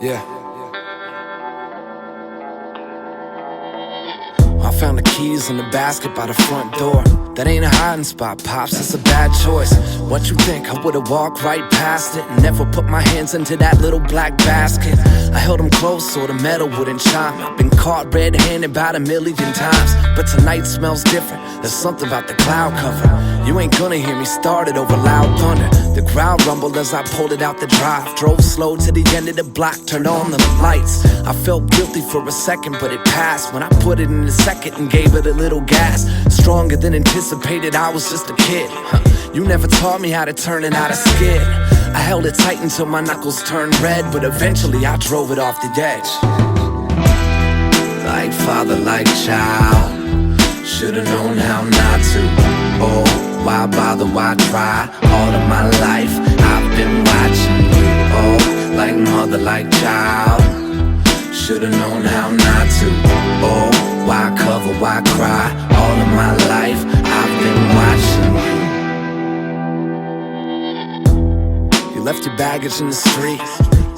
Yeah. I found the keys in the basket by the front door. That ain't a hiding spot, Pops, it's a bad choice. What you think, I would've walked right past it and never put my hands into that little black basket. I held them close so the metal wouldn't chime. I've been caught red-handed about 1,000,000 times, but tonight smells different. There's something about the cloud cover. You ain't gonna hear me start it over loud thunder. The crowd rumbled as I pulled it out the drive. Drove slow to the end of the block, turned on the lights. I felt guilty for a second, but it passed when I put it in the second and gave it a little gas. Stronger than anticipated, I was just a kid. You never taught me how to turn it out of skid. I held it tight until my knuckles turned red, but eventually I drove it off the edge. Like father, like child, should've known how not to. Oh, why bother, why try? All of my life I've been watching you. Oh, like mother, like child, should've known how not to. Oh, why cover, why cry? All of my life I've been watching you. You left your baggage in the street.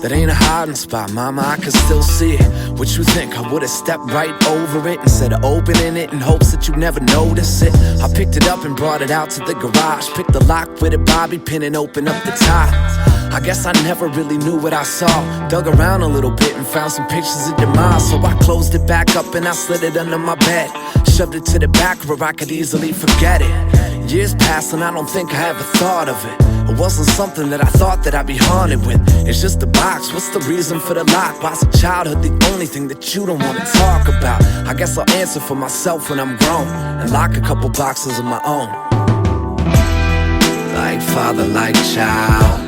That ain't a hiding spot, mama, I can still see it. What you think, I would've stepped right over it instead of opening it in hopes that you never notice it. I picked it up and brought it out to the garage. Picked the lock with a bobby pin and opened up the top. I guess I never really knew what I saw. Dug around a little bit and found some pictures of your mom. So I closed it back up and I slid it under my bed. Shoved it to the back where I could easily forget it. Years passed and I don't think I ever thought of it. It wasn't something that I thought that I'd be haunted with. It's just a box, what's the reason for the lock? Why's a childhood the only thing that you don't wanna talk about? I guess I'll answer for myself when I'm grown and lock a couple boxes of my own. Like father, like child,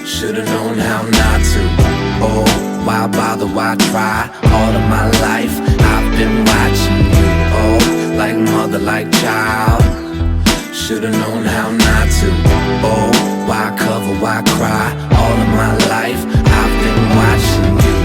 should've known how not to. Oh, why bother, why try? All of my life I've been watching you. Oh, like mother, like child, should've known how not to. Oh, why cover, why cry? All of my life I've been watching you.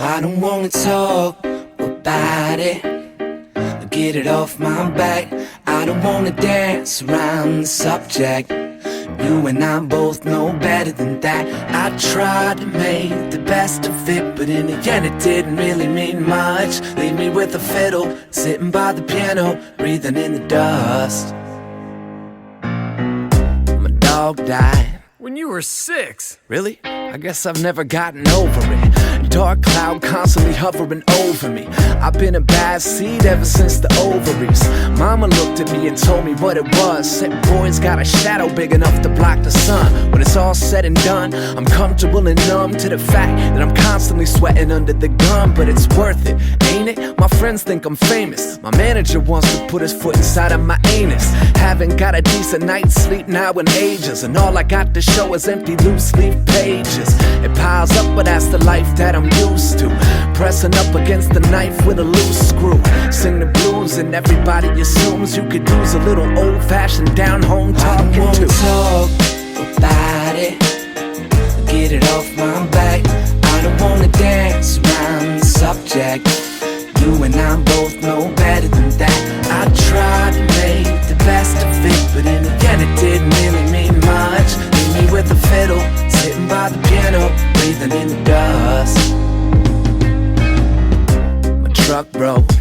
I don't wanna talk about it, get it off my back. I don't wanna dance around the subject. You and I both know better than that. I tried to make the best of it, but in the end it didn't really mean much. Leave me with a fiddle, sitting by the piano, breathing in the dust. My dog died when you were 6. Really? I guess I've never gotten over it. Dark cloud constantly hovering over me. I've been a bad seed ever since the ovaries. Mama looked at me and told me what it was. Said boy's got a shadow big enough to block the sun. When it's all said and done, I'm comfortable and numb to the fact that I'm constantly sweating under the gun. But it's worth it, ain't it? My friends think I'm famous. My manager wants to put his foot inside of my anus. Haven't got a decent night's sleep now in ages, and all I got to show is empty loose leaf pages. It piles up, but that's the life that I'm used to. Pressing up against the knife with a loose screw. Sing the blues and everybody assumes you could use a little old-fashioned down-home talking too. I don't wanna talk about it, get it off my back. I don't wanna dance around the subject. You and I both know better than that. I tried to make the best of it, but in the end it didn't really mean much. Leave me with a fiddle, sitting by the piano, breathing in the dust. My truck broke.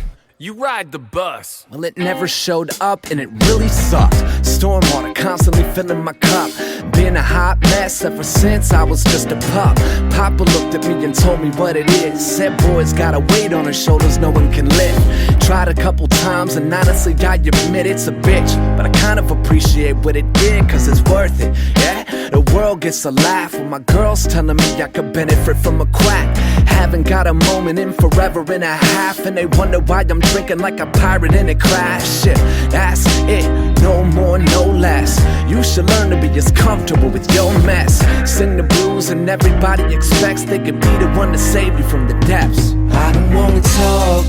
You ride the bus. Well, it never showed up and it really sucked. Stormwater constantly filling my cup. Been a hot mess ever since I was just a pup. Papa looked at me and told me what it is. Said boy's got a weight on his shoulders no one can lift. Tried a couple times and honestly I admit it's a bitch, but I kind of appreciate what it did, cause it's worth it. Yeah, the world world gets a laugh when my girl's telling me I could benefit from a quack. Haven't got a moment in forever and a half, and they wonder why I'm drinking like a pirate in a crash. Shit, that's it, no more, no less. You should learn to be as comfortable with your mess. Sing the blues and everybody expects they could be the one to save you from the depths. I don't wanna talk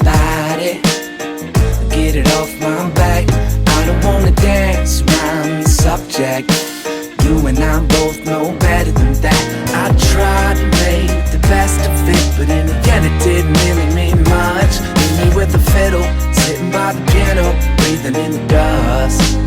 about it, get it off my back. I don't wanna dance around the subject. You and I both know better than that. I tried to make the best of it, but in the end it didn't really mean much. Leave me with the fiddle, sitting by the piano, breathing in the dust.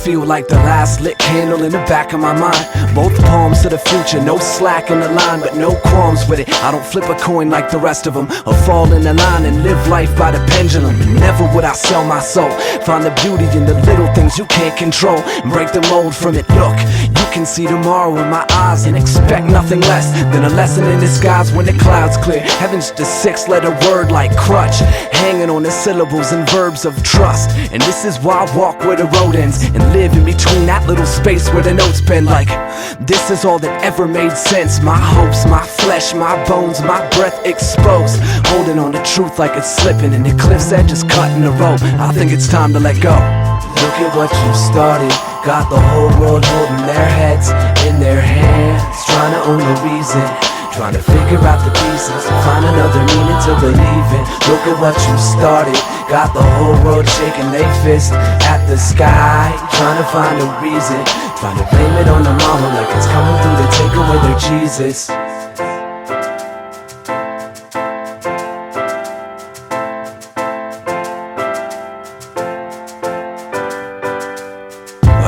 Feel like the last lit candle in the back of my mind. Both palms to the future, no slack in the line, but no qualms with it. I don't flip a coin like the rest of them, or fall in the line and live life by the pendulum. And never would I sell my soul. Find the beauty in the little things you can't control, and break the mold from it. Look, you can see tomorrow in my eyes and expect nothing less than a lesson in disguise when the clouds clear. Heaven's just a six-letter word like crutch, hanging on the syllables and verbs of trust. And this is why I walk where the road ends and live in between that little space where the notes been. Like, this is all that ever made sense. My hopes, my flesh, my bones, my breath exposed, holding on to truth like it's slipping, and the cliff's edge is cutting the rope. I think it's time to let go. Look at what you started, got the whole world holding their heads in their hands, trying to own the reason, trying to figure out the pieces, find another meaning to believe in. Look at what you started, got the whole world shaking their fist at the sky, trying to find a reason, trying to blame it on the mama like it's coming through to take away their Jesus.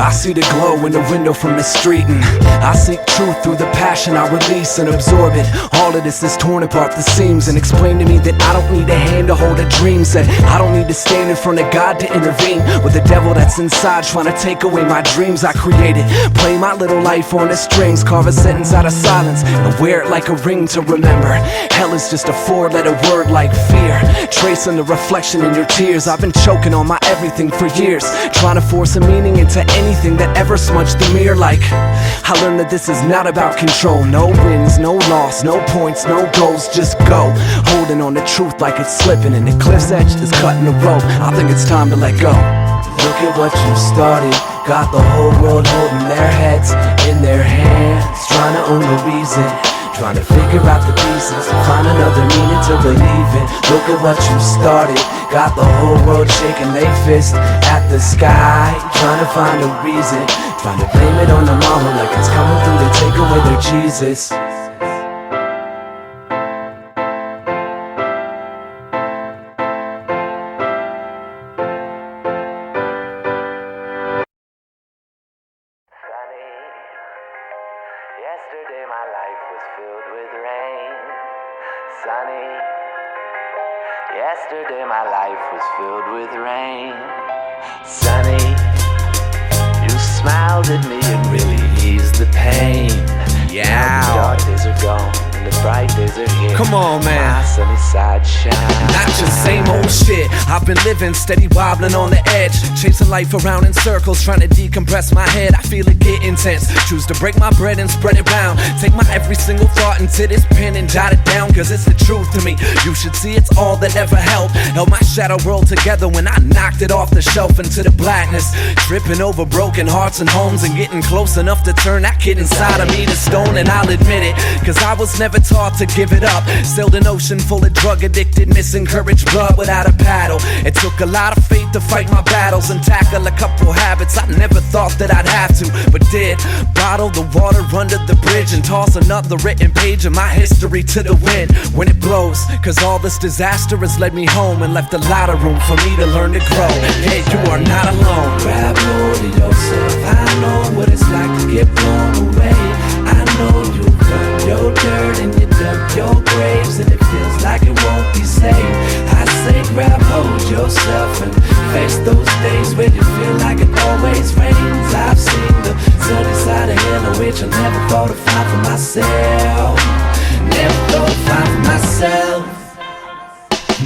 I see the glow in the window from the street, and I seek truth through the passion I release and absorb it. All of this is torn apart the seams, and explain to me that I don't need a hand to hold a dream. Said I don't need to stand in front of God to intervene with the devil that's inside trying to take away my dreams I created. Play my little life on the strings, carve a sentence out of silence and wear it like a ring to remember. Hell is just a four-letter word like fear, tracing the reflection in your tears. I've been choking on my everything for years, trying to force a meaning into anything that ever smudged the mirror. Like, I learned that this is not about control. No wins, no loss, no points, no goals, just go, holding on to truth like it's slipping, and the cliff's edge is cutting the rope. I think it's time to let go. Look at what you started, got the whole world holding their heads in their hands, trying to own the reason, trying to figure out the pieces, find another meaning to believe in. Look at what you started, got the whole world shaking their fist at the sky, trying to find a reason, trying to blame it on the mama like it's coming through to take away their Jesus. Yesterday my life was filled with rain. Sunny. Yesterday my life was filled with rain. Sunny. You smiled at me and really eased the pain. Yeah. The dark days are gone and the bright days are here. Come on, man. My sunny side shine. Not just same old shit. I've been living steady, wobbling on the edge, chasing life around in circles, trying to decompress my head. I feel it get intense. Choose to break my bread and spread it round. Take my every single thought into this pen and jot it down, cause it's the truth to me. You should see it's all that ever helped. Held my shadow world together when I knocked it off the shelf into the blackness. Tripping over broken hearts and homes and getting close enough to turn that kid inside of me to stone. And I'll admit it, cause I was never taught to give it up. Sailed an ocean full of drug addicted, misencouraged blood without a paddle. It took a lot of faith to fight my battles and tackle a couple habits I never thought that I'd have to, but did. Bottle the water under the bridge and toss another written page of my history to the wind when it blows. Cause all this disaster has led me home and left a lot of room for me to learn to grow. Yeah, you are not alone. Grab hold of yourself, I know what it's like to get blown away. I know you've done your dirt and you dug your graves, and it feels like it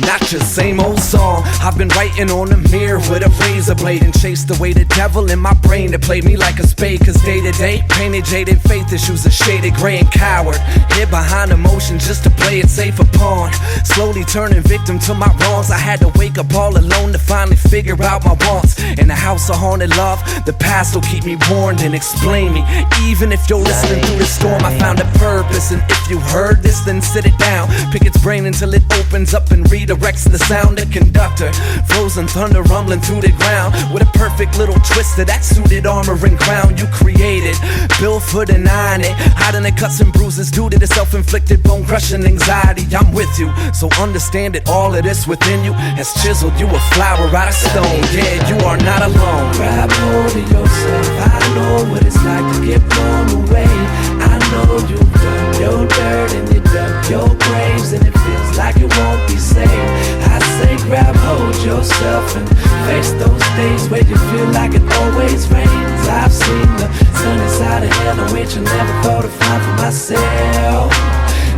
not just same old song. I've been writing on the mirror with a razor blade and chased away the devil in my brain that played me like a spade. Cause day to day, painted jaded faith issues are shaded gray and coward. Hid behind emotion just to play it safe upon. Slowly turning victim to my wrongs. I had to wake up all alone to finally figure out my wants. In a house of haunted love, the past will keep me warned and explain me. Even if you're listening through the storm, I found a purpose. And if you heard this, then sit it down. Pick its brain until it opens up and redirects the sound. A conductor, frozen thunder rumbling through the ground. With a perfect little twist of that suited armor and crown you created, built for denying it, hiding the cuts and bruises due to the self-inflicted bone-crushing anxiety. I'm with you, so understand that all of this within you has chiseled you a flower out of stone. Yeah, you are not alone. Grab hold of yourself. I know what it's like to get blown away. I know you've done your dirt and you dug your graves, and it feels like it won't be saved. I say grab hold yourself and face those days where you feel like it always rains. I've seen the sunny side of hell in which I never thought I'd find for myself.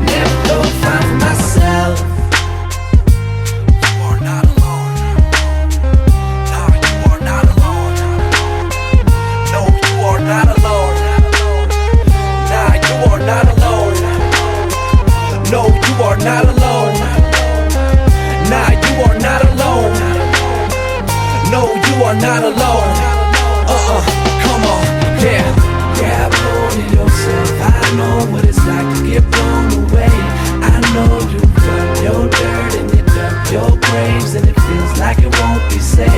Never thought I'd find for myself. You are not alone. No, you are not alone. No, you are not alone. Nah, you are not alone. No, you are not alone. Nah, you are not alone. No, you are not alone. Come on, yeah. Grab hold of yourself. I know what it's like to get blown away. I know you've done your dirt and you dug your graves, and it feels like it won't be saved.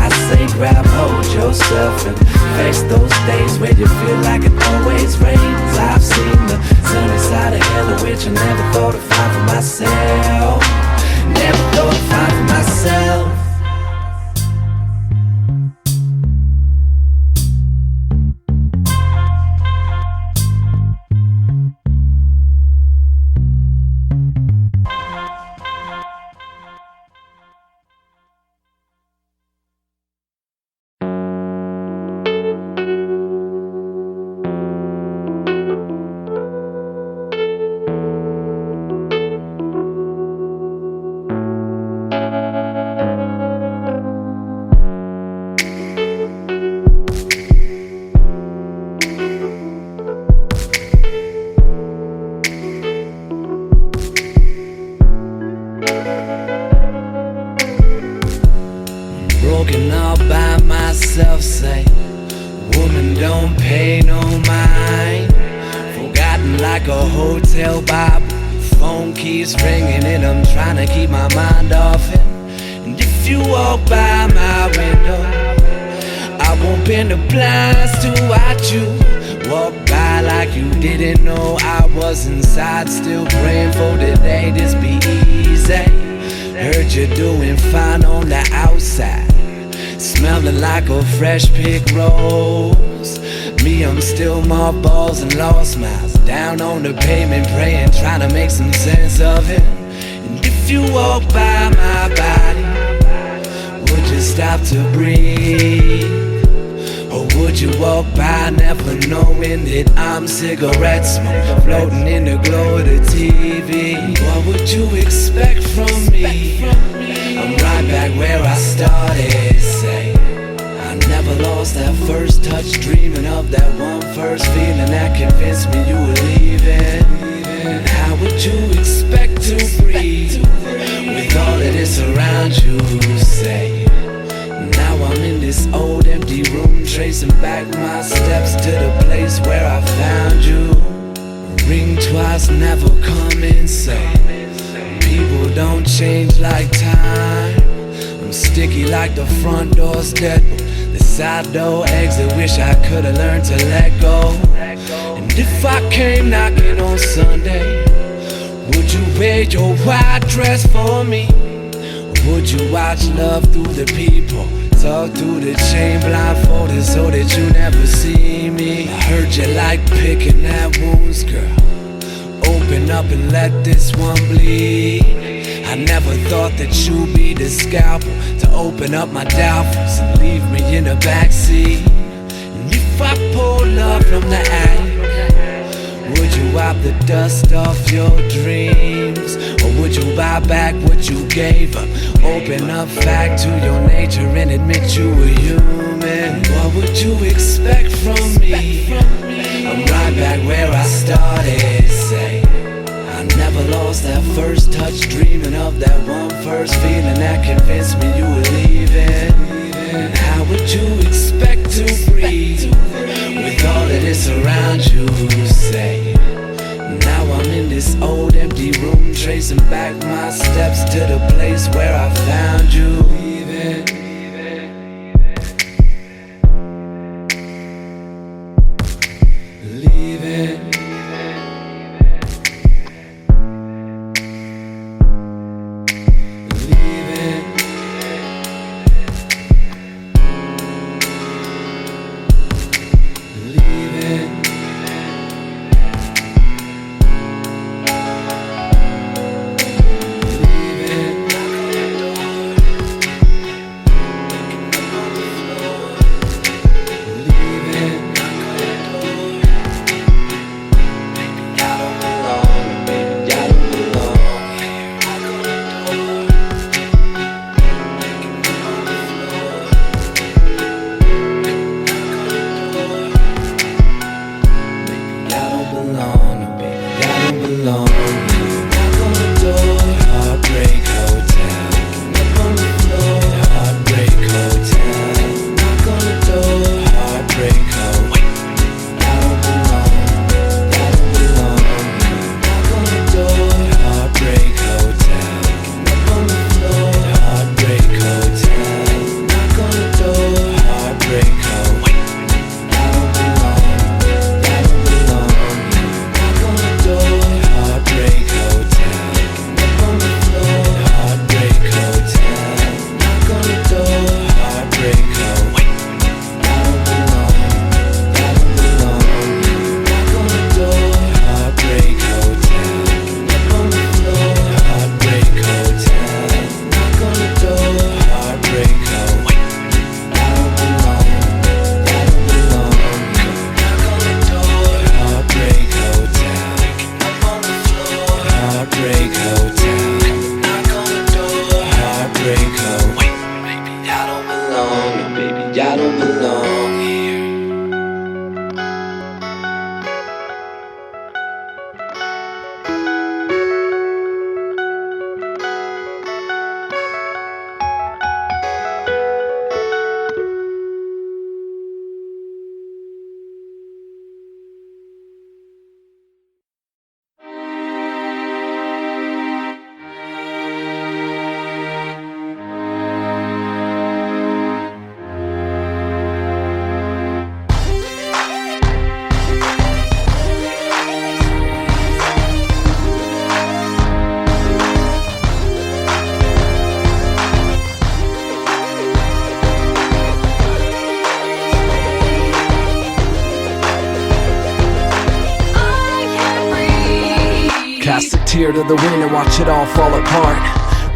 I say grab hold yourself and face those days where you feel like it always rains. I've seen the sunny side of hell in which I never thought I'd find for myself. Never thought I'd find for myself. Broken all by myself, say woman don't pay no mind. Forgotten like a hotel Bible. Phone keeps ringing and I'm trying to keep my mind off it. And if you walk by my window, I won't bend the blinds to watch you walk by like you didn't know I was inside, still praying for the day this be easy. Heard you're doing fine on the outside, smelling like a fresh pick rose. Me, I'm still mothballs and lost miles, down on the pavement praying, trying to make some sense of it. And if you walk by my body, would you stop to breathe? Or would you walk by never knowing that I'm cigarette smoke floating in the glow of the TV? What would you expect from me? I'm right back where I started, say I never lost that first touch, dreaming of that one first feeling that convinced me you were leaving. And how would you expect to breathe with all of this around you, say? Now I'm in this old empty room, tracing back my steps to the place where I found you. Ring twice, never come inside. People don't change like time. I'm sticky like the front door's deadbolt, the side door exit, wish I could've learned to let go. And if I came knocking on Sunday, would you wear your white dress for me? Would you watch love through the people, talk through the chain blindfolded so that you never see me? I heard you like picking at wounds, girl. Open up and let this one bleed. I never thought that you'd be the scalpel to open up my doubtfuls and leave me in the backseat. And if I pull love from the attic, Would you wipe the dust off your dreams? Or would you buy back what you gave up? Open up back to your nature and admit you were human. What would you expect from me? I'm right back where I started, say. I never lost that first touch, dreaming of that one first feeling that convinced me you were leaving. And how would you expect to breathe with all of this around you, say? Now I'm in this old empty room, tracing back my steps to the place where I found you. Leave it. Cast a tear to the wind and watch it all fall apart.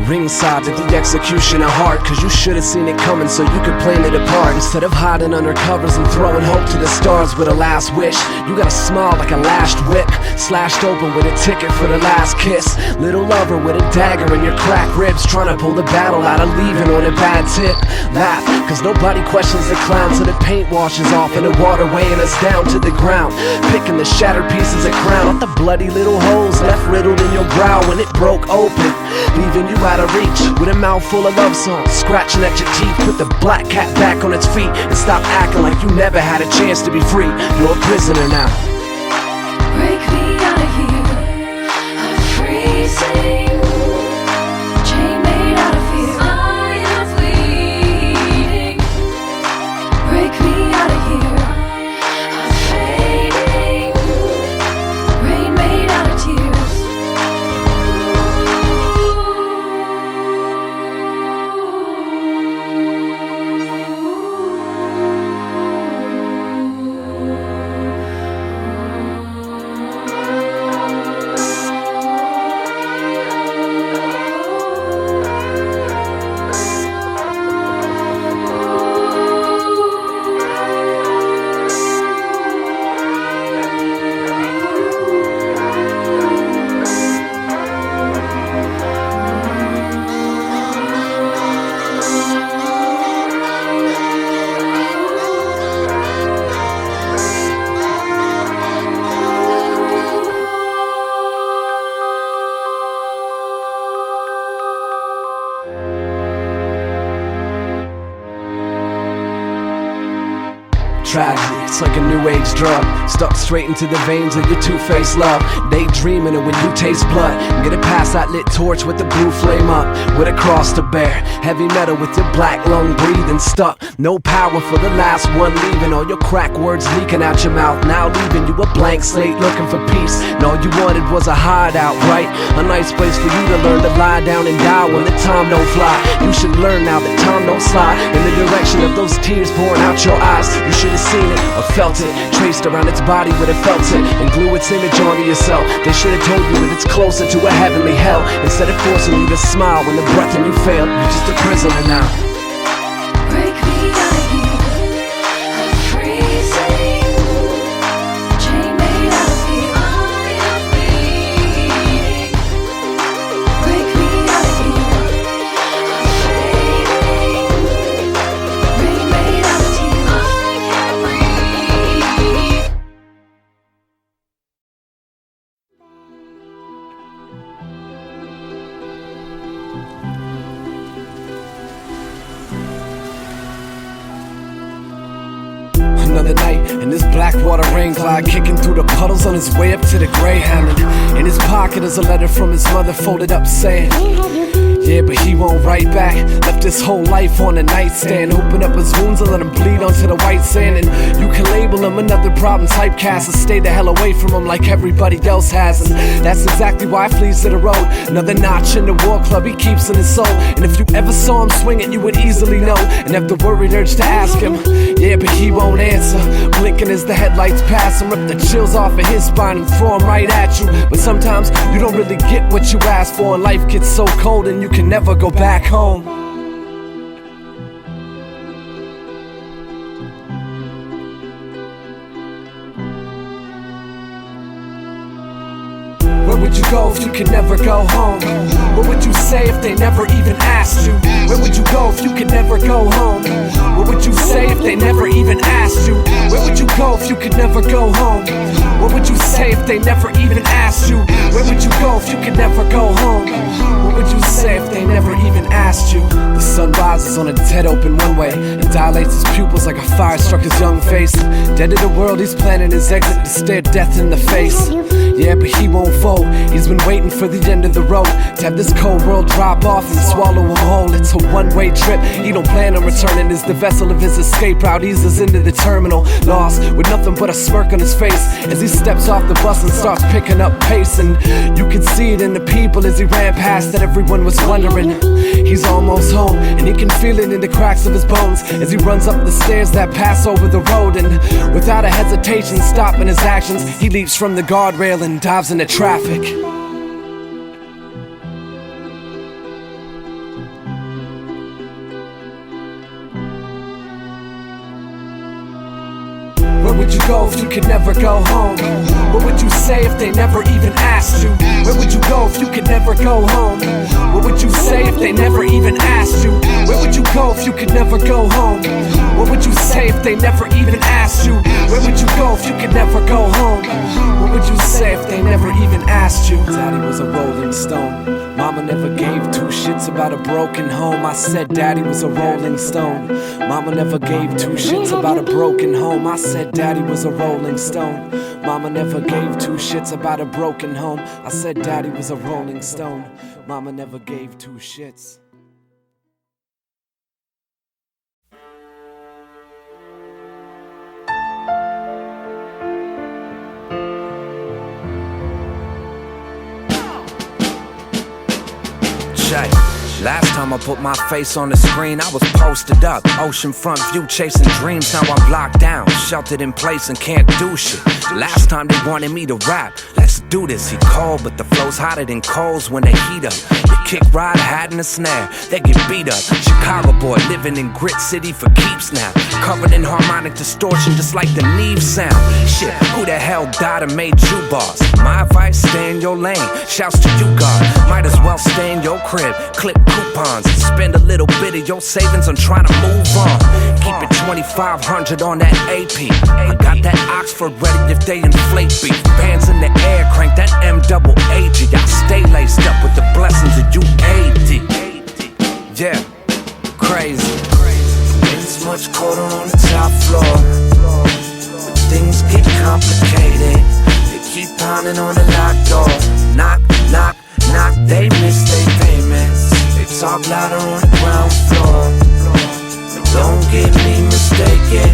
Ringside to the execution of heart, cause you should've seen it coming so you could plan it apart. Instead of hiding under covers and throwing hope to the stars with a last wish, you got a smile like a lashed whip, slashed open with a ticket for the last kiss. Little lover with a dagger in your cracked ribs, trying to pull the battle out of leaving on a bad tip. Laugh, cause nobody questions the clown till the paint washes off and the water weighing us down to the ground. Picking the shattered pieces of crown off the bloody little holes left riddled in your brow when it broke open, leaving you out of reach with a mouth full of love songs, scratching at your teeth. Put the black cat back on its feet and stop acting like you never had a chance to be free. You're a prisoner now. Break me out of here, I'm freezing. Chain made out of fear, I am bleeding. Break me out of here, I'm fading. Rain made out of tears. Tragedy, it's like a new age drug, stuck straight into the veins of your two-faced love. Daydreaming of when you taste blood, and get it past that lit torch with the blue flame up, with a cross to bear. Heavy metal with your black lung breathing stuck. No power for the last one leaving. All your crack words leaking out your mouth, now leaving you a blank slate looking for peace. And all you wanted was a hideout, right? A nice place for you to learn to lie down and die when the time don't fly. You should learn now that time don't slide in the direction of those tears pouring out your eyes. You should have seen it or felt it, traced around its body where it felt it, and glue its image onto yourself. They should have told you that it's closer to a heavenly hell, instead of forcing you to smile when the breath in you failed. You're just a prisoner now. Break me out of here, I'm freezing. Chain made out of fear, I am bleeding. Break me out of here, I'm fading. Rain made out of tears, I can't breathe. Another night in this Blackwater rain cloud, kicking through the puddles on his way up to the Greyhound. In his pocket is a letter from his mother folded up saying, yeah, but he won't write back. Left his whole life on the nightstand. Open up his wounds and let him bleed onto the white sand. And you can label him another problem typecast, and stay the hell away from him like everybody else has. And that's exactly why he flees to the road. Another notch in the war club he keeps in his soul. And if you ever saw him swinging, you would easily know, and have the worried urge to ask him. Yeah, but he won't answer, blinking as the headlights pass and rip the chills off of his spine and throw him right at you. But sometimes you don't really get what you ask for, and life gets so cold and you can never go back home. Where would you go if you could never go home? What would you say if they never even asked you? Where would you go if you could never go home? What would you say if they never even asked you? Where would you go if you could never go home? What would you say if they never even asked you? Where would you go if you could never go home? What would you say if they never even asked you? The sun rises on a dead open one-way and dilates his pupils like a fire struck his young face. Dead to the world, he's planning his exit to stare death in the face. Yeah, but he won't fold. He's been waiting for the end of the road to have this cold world drop off and swallow him whole. It's a one-way trip, he don't plan on returning. As the vessel of his escape route eases into the terminal, lost with nothing but a smirk on his face as he steps off the bus and starts picking up pace. And you can see it in the people as he ran past that everyone was wondering. He's almost home, and he can feel it in the cracks of his bones as he runs up the stairs that pass over the road. And without a hesitation, stopping his actions, he leaps from the guardrail and dives into traffic. Where would you go if you could never go home? What would you say if they never even asked you? Where would you go if you could never go home? What would you say if they never even asked you? Where would you go if you could never go home? What would you say if they never even asked you? Where would you go if you could never go home? What would you say if they never even asked you? Daddy was a rolling stone. Mama never gave two shits about a broken home. I said Daddy was a rolling stone. Mama never gave two shits about a broken home. I said Daddy was a rolling stone. Mama never gave two shits about a broken home. I said Daddy was a rolling stone. Mama never gave two shits. Last time I put my face on the screen, I was posted up, oceanfront view, chasing dreams. Now I'm locked down, sheltered in place and can't do shit. Last time they wanted me to rap, let's do this. He called, but the flow's hotter than coals when they heat up. The kick ride, hat and a snare, they get beat up. Chicago boy living in Grit City for keeps now, covered in harmonic distortion just like the Neve sound. Shit, who the hell died and made you boss? My advice, stay in your lane. Shouts to you, God. Might as well stay in your crib, clip coupons, spend a little bit of your savings on trying to move on. Keep it 2,500 on that AP. I got that Oxford ready if they inflate beef. Bands in the air, crank that M-double-A-G. I stay laced up with the blessings of you AD. Yeah, crazy. It's much colder on the top floor. keep pounding on the locked door. Knock, knock, knock, they miss their payments. They talk louder on the ground floor. But don't get me mistaken,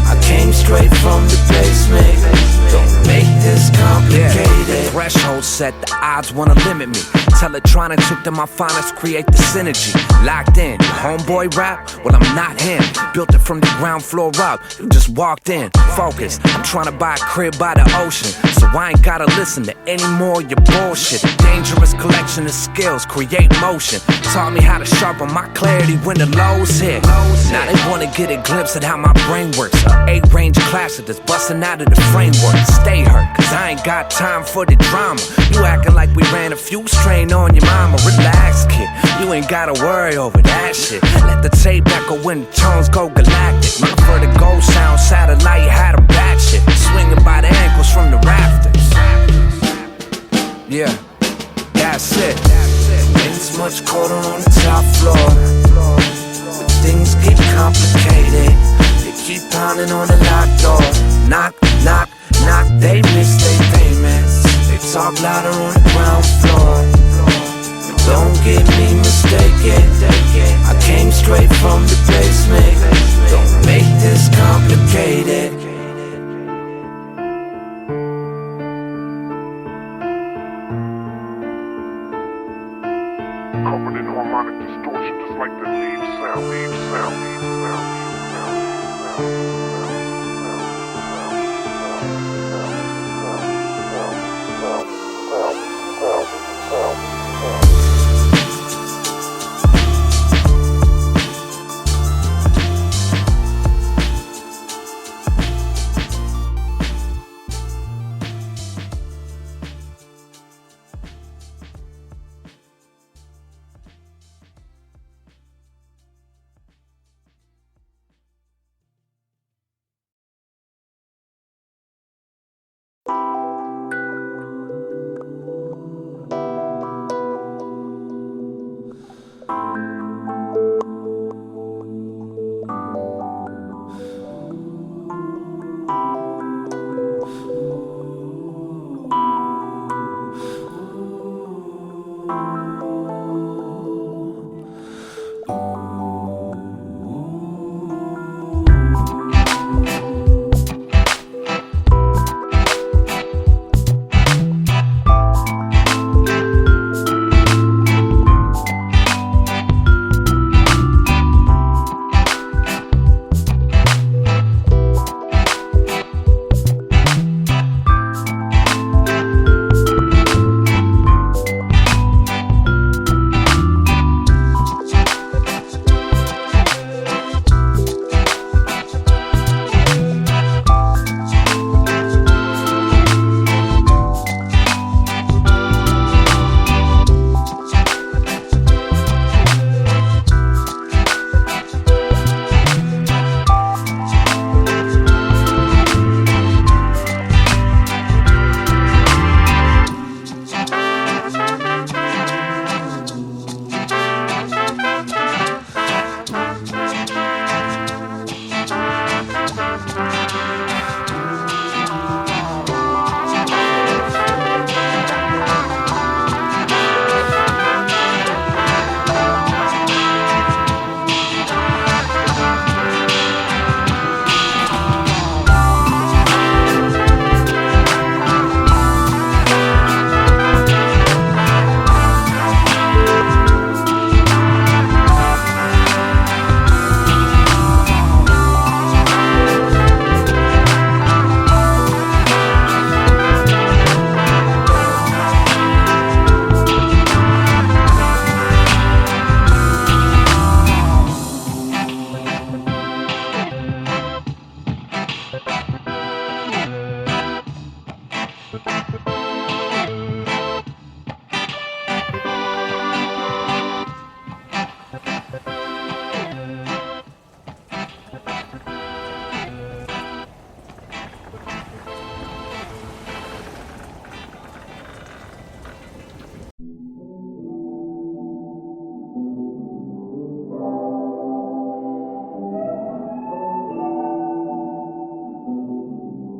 I came straight from the basement. Don't make this complicated. Threshold set, the odds wanna limit me. Teletronic took to my finest, create the synergy. Locked in, homeboy rap? Well, I'm not him. Built it from the ground floor up, you just walked in. Focused, I'm trying to buy a crib by the ocean, so I ain't gotta listen to any more of your bullshit. A dangerous collection of skills, create motion. Taught me how to sharpen my clarity when the lows hit. Now they wanna get a glimpse at how my brain works. A 8-range classic that's busting out of the framework. Stay hurt, cause I ain't got time for the drama. You acting like we ran a few strain on your mama. Relax, kid, you ain't gotta worry over that shit. Let the tape echo when the tones go galactic. My vertigo sound satellite had a batshit. Swinging by the ankles from the rafters. Yeah, that's it. It's much colder on the top floor, but things get complicated. They keep pounding on the locked door. Knock, knock, knock, they miss their payments. They talk louder on the ground floor. But don't get me mistaken, I came straight from the basement. Don't make this complicated. Covered in harmonic distortion, just like the leaf sound, leaf sound, leaf sound, leaf sound.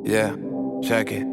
Yeah, check it.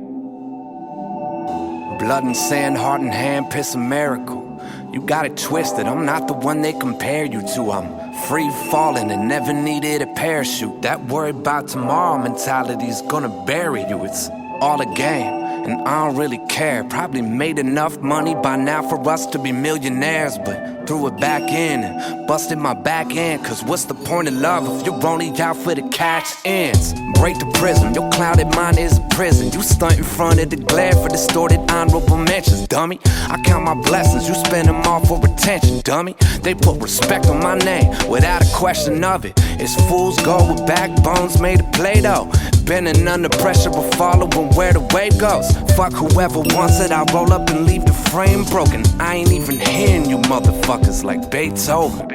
Blood and sand, heart and hand, piss a miracle. You got it twisted, I'm not the one they compare you to. I'm free falling and never needed a parachute. That worry about tomorrow mentality's gonna bury you. It's all a game, and I don't really care. Probably made enough money by now for us to be millionaires, but threw it back in and busted my back end. Cause what's the point of love if you're only out for the cash ends? Break the prism, your clouded mind is a prison. You stunt in front of the glare for distorted honorable mentions, dummy. I count my blessings, you spend them all for attention, dummy. They put respect on my name without a question of it. It's fools go with backbones made of Play-Doh. Bending under pressure but following where the wave goes. Fuck whoever wants it, I'll roll up and leave the frame broken. I ain't even hearing you motherfuckers like Beethoven.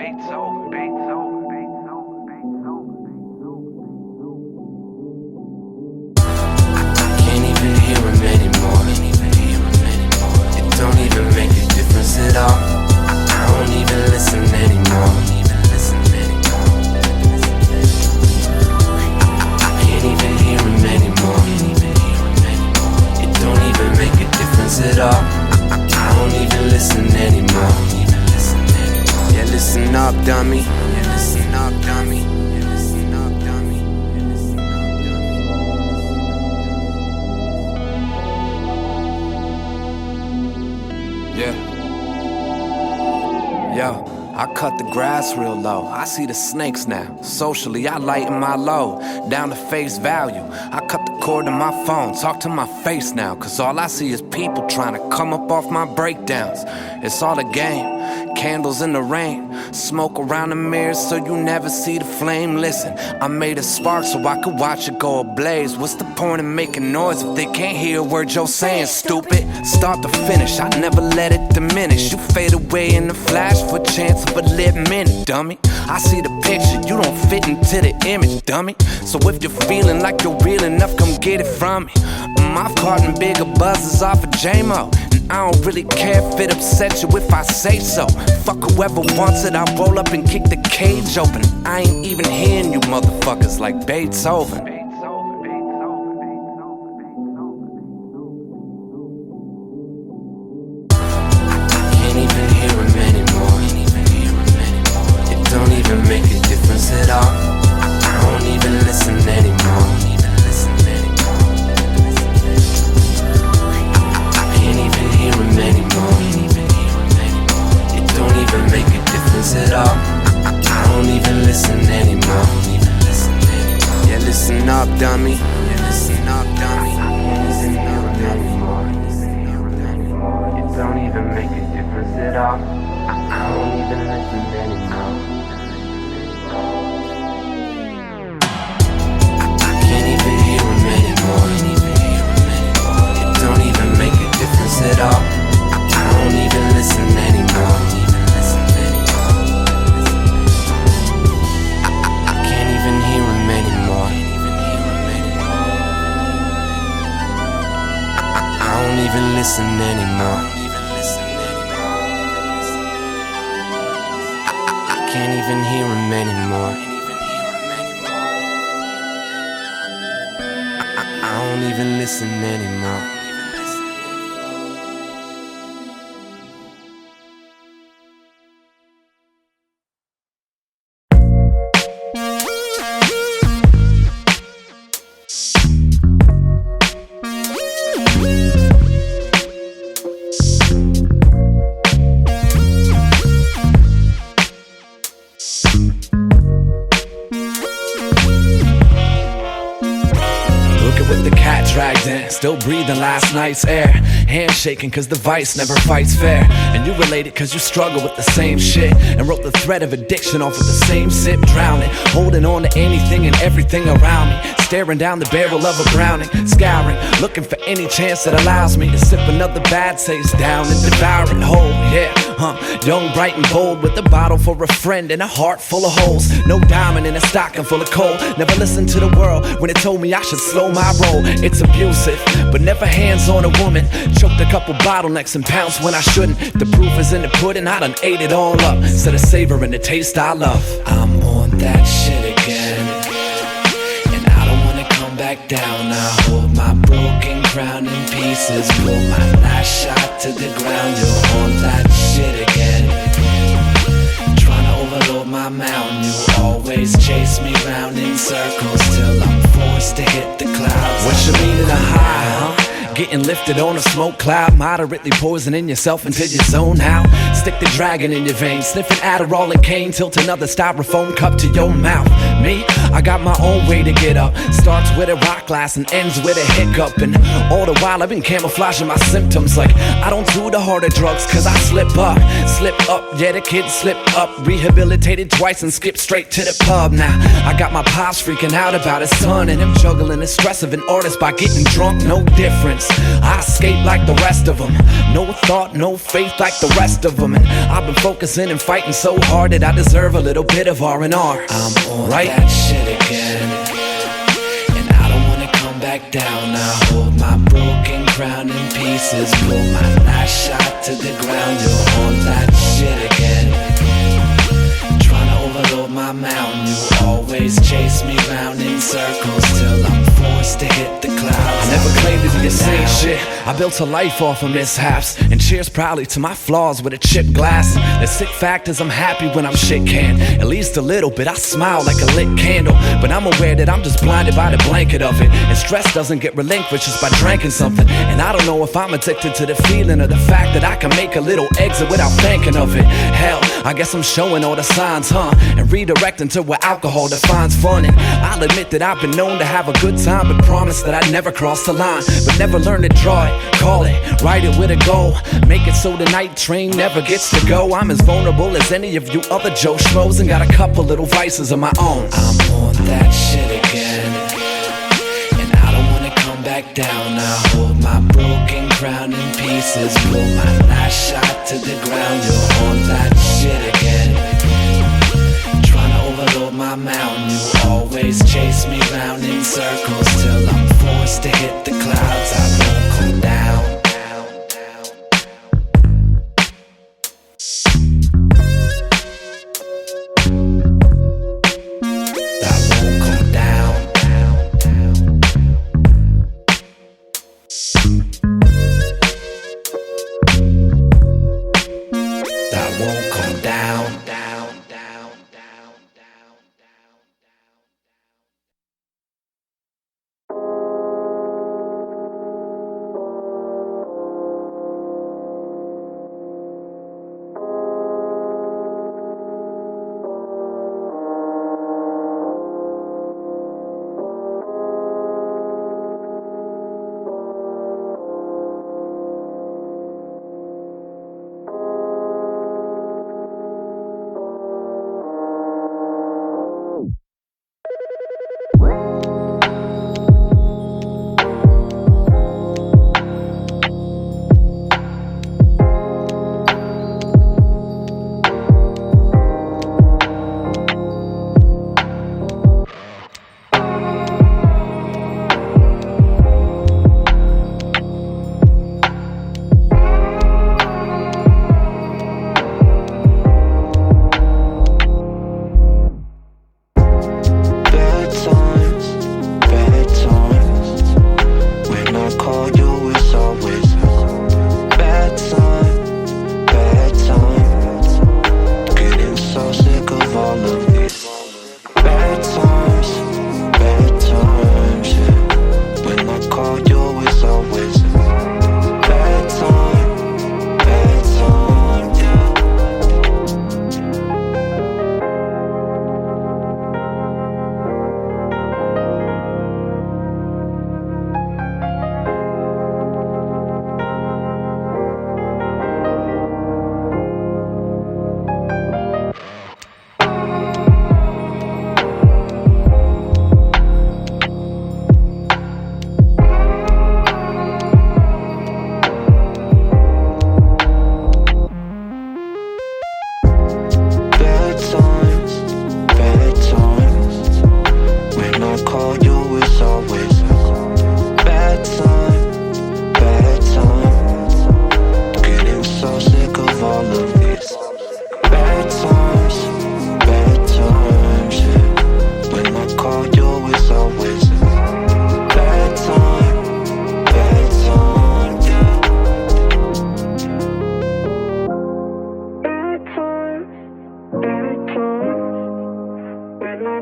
Can't even hear him anymore. It don't even make a difference at all. I don't even listen anymore. Can't even hear him anymore. It don't even make a difference at all. I don't even listen anymore. Yeah, listen up, dummy. Yeah, listen up, dummy. Yeah, listen up, dummy. Yeah, listen up, dummy. Yeah. Yo, I cut the grass real low. I see the snakes now. Socially, I lighten my load down to face value. I cut the cord to my phone, talk to my face now. Cause all I see is people trying to come up off my breakdowns. It's all a game. Candles in the rain, smoke around the mirror so you never see the flame. Listen, I made a spark so I could watch it go ablaze. What's the point of making noise if they can't hear a word you're saying, stupid? Start to finish, I never let it diminish. You fade away in the flash for a chance of a lit minute, dummy. I see the picture, you don't fit into the image, dummy. So if you're feeling like you're real enough, come get it from me. I've caught in bigger buzzes off of J-Mo. I don't really care if it upsets you if I say so. Fuck whoever wants it, I'll roll up and kick the cage open. I ain't even hearing you motherfuckers like Beethoven. Can't even hear him anymore. It don't even make a difference at all. I don't even listen anymore. Make a difference at all. I don't even listen anymore. Yeah, listen up, dummy. Yeah, listen up, dummy. Listen up, dummy. It don't even make a difference at all. I don't even listen anymore. I can't even hear him anymore. It don't even make a difference at all. I don't even listen anymore. I don't even listen anymore. I can't even hear him anymore. I don't even listen anymore. Still breathing last night's air. Hand shaking cause the vice never fights fair. And you related cause you struggle with the same shit. And wrote the thread of addiction off of the same sip. Drowning, holding on to anything and everything around me. Staring down the barrel of a Browning. Scouring, looking for any chance that allows me to sip another bad taste down and devour it whole. Yeah, young, bright and bold with a bottle for a friend and a heart full of holes. No diamond in a stocking full of coal. Never listened to the world when it told me I should slow my roll. It's abusive, but never hands on a woman. Choked a couple bottlenecks and pounced when I shouldn't. The proof is in the pudding, I done ate it all up. Instead of savoring the taste I love. I'm on that shit again, and I don't wanna come back down. I hold my broken crown in pieces. Pull my last shot to the ground, you're on that shit again. Tryna overload my mountain, you always chase me round in circles till I'm forced to hit the clouds. What you mean in a high, huh? Getting lifted on a smoke cloud, moderately poisoning yourself until you zone out. Stick the dragon in your veins, sniffing Adderall and cane, tilt another styrofoam cup to your mouth. Me, I got my own way to get up. Starts with a rock glass and ends with a hiccup. And all the while I've been camouflaging my symptoms, like I don't do the harder drugs cause I slip up. Yeah, the kid slipped up, rehabilitated twice and skipped straight to the pub. Now I got my pops freaking out about his son, and him juggling the stress of an artist by getting drunk. No difference, I escape like the rest of them. No thought, no faith like the rest of them. And I've been focusing and fighting so hard that I deserve a little bit of R&R. I'm on that shit again, and I don't wanna come back down. I hold my broken crown in pieces. Pull my last shot to the ground, you're on that shit again. Tryna overload my mountain, you always chase me round in circles till I'm forced to hit the clouds. I never claimed to be a saint, shit. I built a life off of mishaps, and cheers proudly to my flaws with a chipped glass. The sick fact is I'm happy when I'm shit canned. At least a little bit, I smile like a lit candle. But I'm aware that I'm just blinded by the blanket of it, and stress doesn't get relinquished just by drinking something. And I don't know if I'm addicted to the feeling or the fact that I can make a little exit without thinking of it. Hell, I guess I'm showing all the signs, huh? And redirecting to where alcohol defines fun. And I'll admit that I've been known to have a good time, but promise that I'd never cross the line. But never learn to draw it, call it, write it with a goal. Make it so the night train never gets to go. I'm as vulnerable as any of you other Joe Schmoes, and got a couple little vices of my own. I'm on that shit again, and I don't wanna come back down. I hold my broken crown in pieces. Pull my last shot to the ground, you're on that shit again. Tryna overload my mountain, you always chase me round in circles till I'm forced to hit the clouds. I won't come down.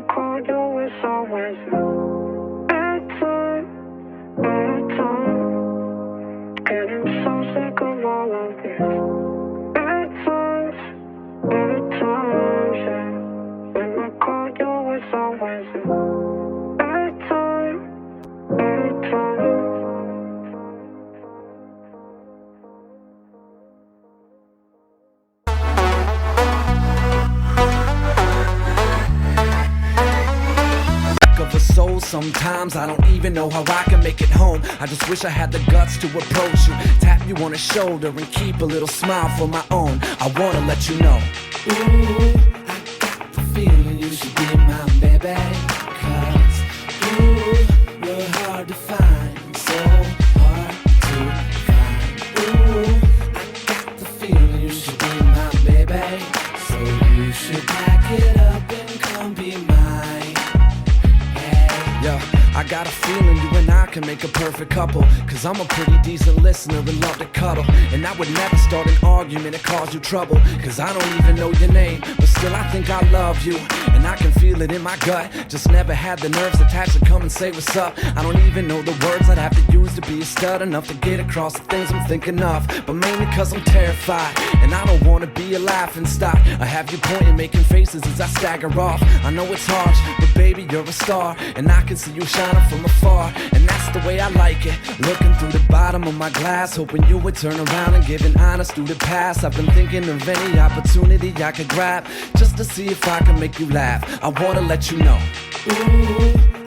call you, it's always you. Bedtime, bedtime. Getting so sick of all of this. Bedtime, bedtime, yeah. When I call you, it's always you. Bedtime, bedtime. Of a soul, sometimes I don't even know how I can make it home. I just wish I had the guts to approach you, tap you on the shoulder and keep a little smile for my own. I wanna let you know, ooh, I got the feeling you should be my baby. Cause ooh, you're hard to find, so hard to find. Ooh, I got the feeling you should be my baby. So you should pack it up and come be mine. Yo, I got a feeling you and I can make a perfect couple. Cause I'm a pretty decent listener and love to cuddle. And I would never start an argument that cause you trouble. Cause I don't even know your name, but still I think I love you. And I can feel it in my gut, just never had the nerves attached to come and say what's up. I don't even know the words I'd have to use to be a stud enough to get across the things I'm thinking of. But mainly cause I'm terrified, and I don't wanna be a laughing stock. I have you pointing, making faces as I stagger off. I know it's harsh, but baby you're a star. And I can see you shining from afar, and that's the way I like it. Looking through the bottom of my glass, hoping you would turn around and give an honest through the past. I've been thinking of any opportunity I could grab, just to see if I can make you laugh. I wanna let you know, ooh,